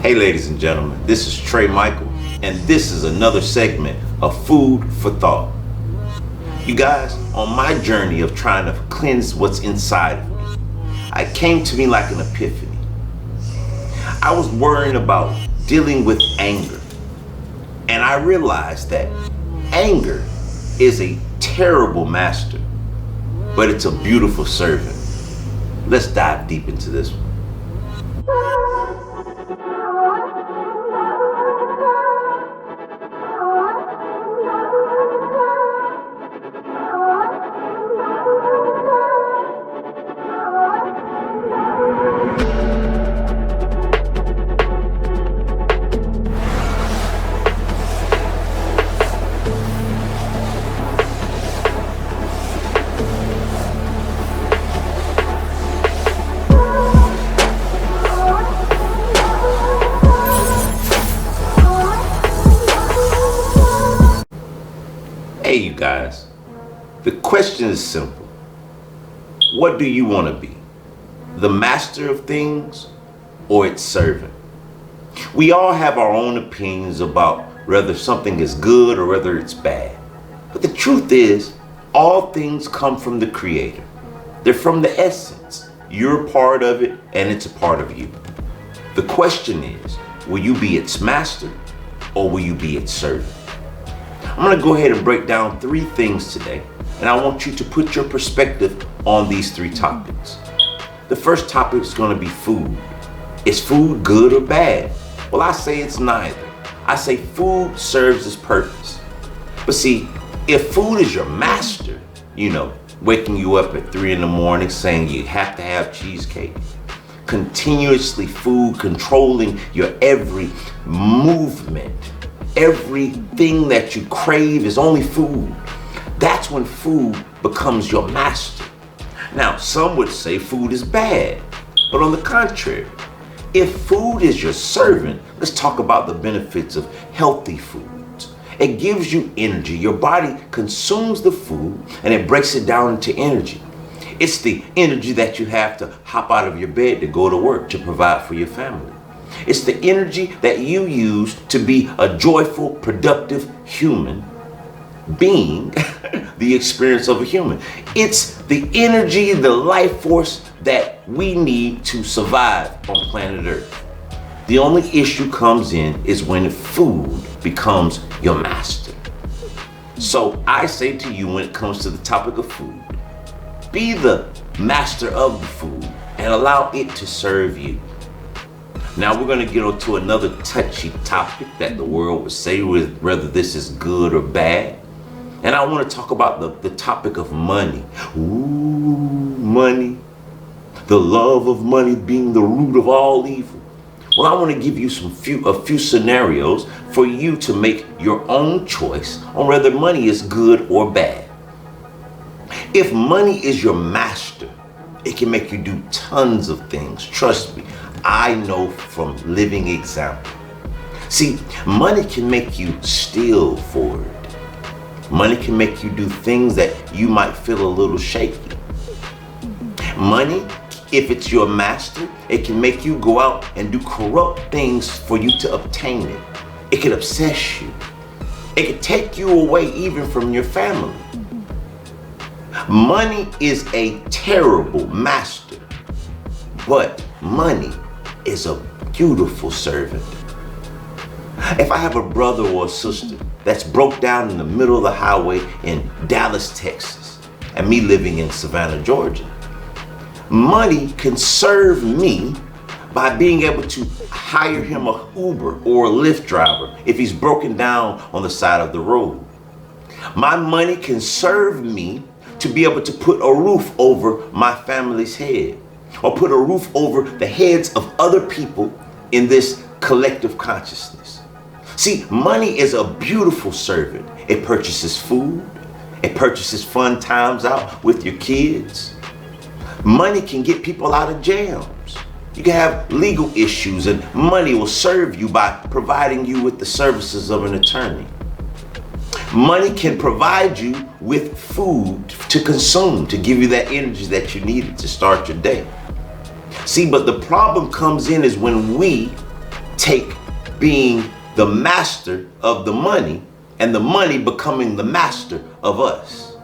Hey ladies and gentlemen, this is Trey Michael, and this is another segment of Food for Thought. You guys, on my journey of trying to cleanse what's inside of me, it came to me like an epiphany. I was worrying about dealing with anger, and I realized that anger is a terrible master, but it's a beautiful servant. Let's dive deep into this one. Hey you guys, the question is simple. What do you want to be? The master of things or its servant? We all have our own opinions about whether something is good or whether it's bad. But the truth is, all things come from the Creator. They're from the essence. You're a part of it and it's a part of you. The question is, will you be its master or will you be its servant? I'm going to go ahead and break down 3 things today, and I want you to put your perspective on these 3 topics. The first topic is going to be food. Is food good or bad? Well, I say it's neither. I say food serves its purpose. But see, if food is your master, waking you up at 3 in the morning saying you have to have cheesecake, continuously food controlling your every movement, everything that you crave is only food. That's when food becomes your master. Now, some would say food is bad, but on the contrary, if food is your servant, let's talk about the benefits of healthy foods. It gives you energy. Your body consumes the food and it breaks it down into energy. It's the energy that you have to hop out of your bed to go to work to provide for your family. It's the energy that you use to be a joyful, productive human being, the experience of a human. It's the energy, the life force that we need to survive on planet Earth. The only issue comes in is when food becomes your master. So I say to you, when it comes to the topic of food, be the master of the food and allow it to serve you. Now we're going to get on to another touchy topic that the world would say whether this is good or bad. And I want to talk about the topic of money. Ooh, money. The love of money being the root of all evil. Well, I want to give you a few scenarios for you to make your own choice on whether money is good or bad. If money is your master, it can make you do tons of things. Trust me. I know from living example. See, money can make you steal for it. Money can make you do things that you might feel a little shaky. Money, if it's your master, it can make you go out and do corrupt things for you to obtain it. It can obsess you. It can take you away even from your family. Money is a terrible master, but money is a beautiful servant. If I have a brother or a sister that's broke down in the middle of the highway in Dallas, Texas, and me living in Savannah, Georgia, money can serve me by being able to hire him a Uber or a Lyft driver if he's broken down on the side of the road. My money can serve me to be able to put a roof over my family's head, or put a roof over the heads of other people in this collective consciousness. See, money is a beautiful servant. It purchases food. It purchases fun times out with your kids. Money can get people out of jams. You can have legal issues and money will serve you by providing you with the services of an attorney. Money can provide you with food to consume, to give you that energy that you needed to start your day. See, but the problem comes in is when we take being the master of the money and the money becoming the master of us.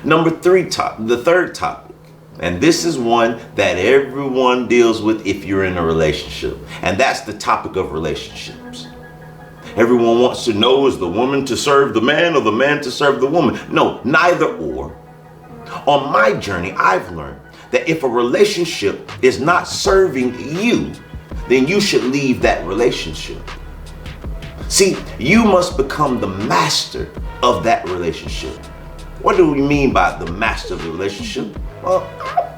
The third topic, and this is one that everyone deals with if you're in a relationship, and that's the topic of relationships. Everyone wants to know, is the woman to serve the man or the man to serve the woman? No, neither or. On my journey, I've learned that if a relationship is not serving you, then you should leave that relationship. See, you must become the master of that relationship. What do we mean by the master of the relationship? Well,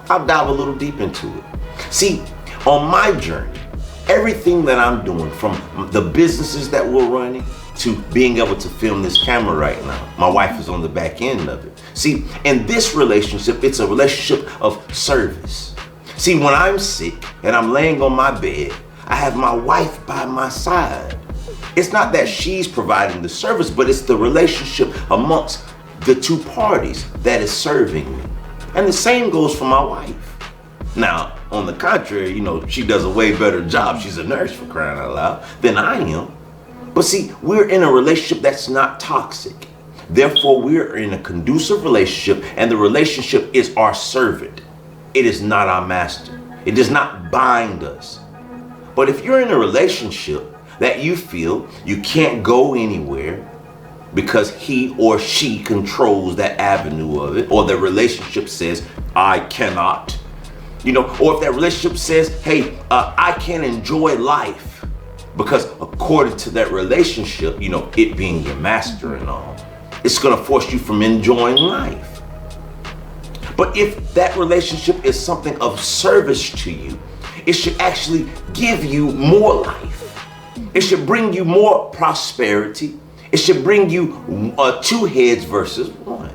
I'll dive a little deep into it. See, on my journey, everything that I'm doing, from the businesses that we're running to being able to film this camera right now, my wife is on the back end of it. See, in this relationship, it's a relationship of service. See, when I'm sick and I'm laying on my bed, I have my wife by my side. It's not that she's providing the service, but it's the relationship amongst the two parties that is serving me. And the same goes for my wife. Now, on the contrary, she does a way better job. She's a nurse, for crying out loud, than I am. But see, we're in a relationship that's not toxic. Therefore, we're in a conducive relationship, and the relationship is our servant. It is not our master. It does not bind us. But if you're in a relationship that you feel you can't go anywhere because he or she controls that avenue of it, or the relationship says, I cannot, or if that relationship says, hey, I can't enjoy life because according to that relationship, it being your master and all, it's going to force you from enjoying life. But if that relationship is something of service to you, it should actually give you more life. It should bring you more prosperity. It should bring you two heads versus one.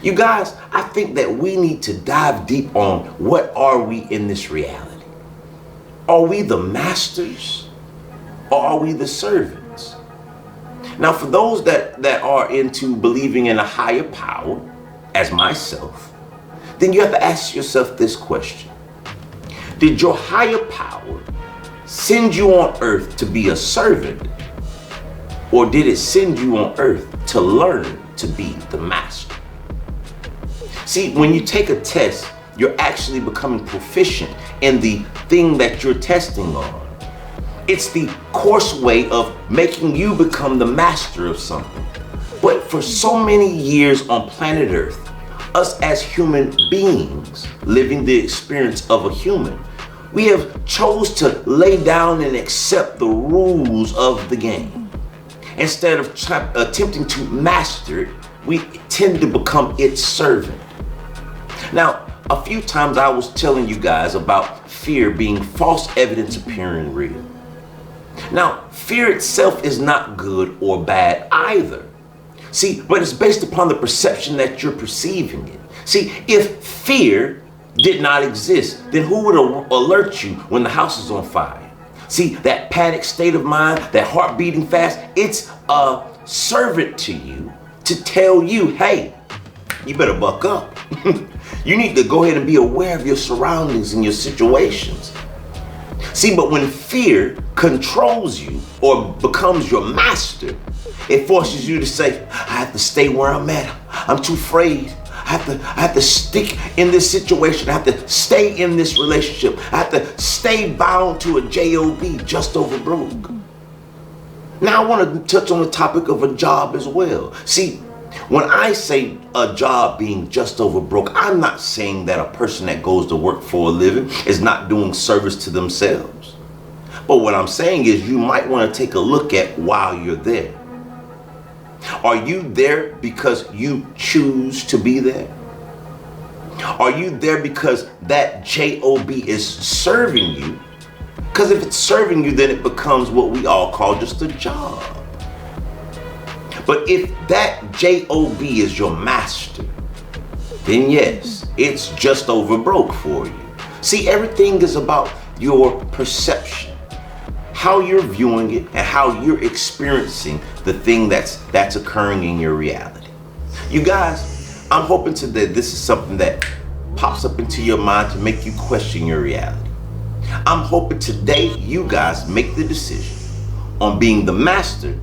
You guys, I think that we need to dive deep on what are we in this reality. Are we the masters or are we the servants? Now, for those that are into believing in a higher power, as myself, then you have to ask yourself this question. Did your higher power send you on earth to be a servant, or did it send you on earth to learn to be the master? See, when you take a test, you're actually becoming proficient in the thing that you're testing on. It's the course way of making you become the master of something. But for so many years on planet Earth, us as human beings living the experience of a human, we have chose to lay down and accept the rules of the game. Instead of attempting to master it, we tend to become its servant. Now, a few times I was telling you guys about fear being false evidence appearing real. Now, fear itself is not good or bad either. See, but it's based upon the perception that you're perceiving it. See, if fear did not exist, then who would alert you when the house is on fire? See, that panic state of mind, that heart beating fast, it's a servant to you to tell you, hey, you better buck up. You need to go ahead and be aware of your surroundings and your situations. See, but when fear controls you or becomes your master, it forces you to say, I have to stay where I'm at. I'm too afraid. I have to stick in this situation. I have to stay in this relationship. I have to stay bound to a job, just over broke. Now I want to touch on the topic of a job as well. See, when I say a job being just over broke, I'm not saying that a person that goes to work for a living is not doing service to themselves. But what I'm saying is you might want to take a look at while you're there. Are you there because you choose to be there? Are you there because that job is serving you? Because if it's serving you, then it becomes what we all call just a job. But if that job is your master, then yes, it's just over broke for you. See, everything is about your perception, how you're viewing it, and how you're experiencing the thing that's occurring in your reality. You guys, I'm hoping today this is something that pops up into your mind to make you question your reality. I'm hoping today you guys make the decision on being the master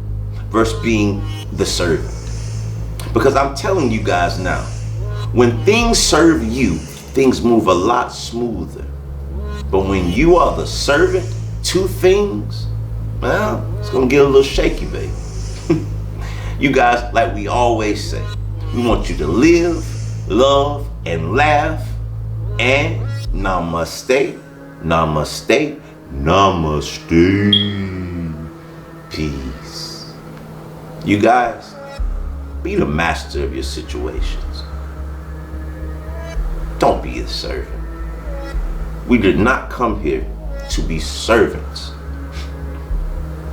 versus being the servant. Because I'm telling you guys now, when things serve you, things move a lot smoother. But when you are the servant to things, well, it's gonna get a little shaky, baby. You guys, like we always say, we want you to live, love, and laugh. And namaste, namaste, namaste. Peace. You guys, be the master of your situations. Don't be a servant. We did not come here to be servants.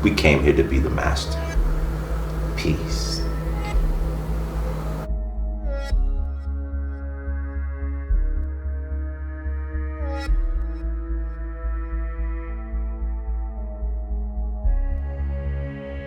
We came here to be the master. Peace.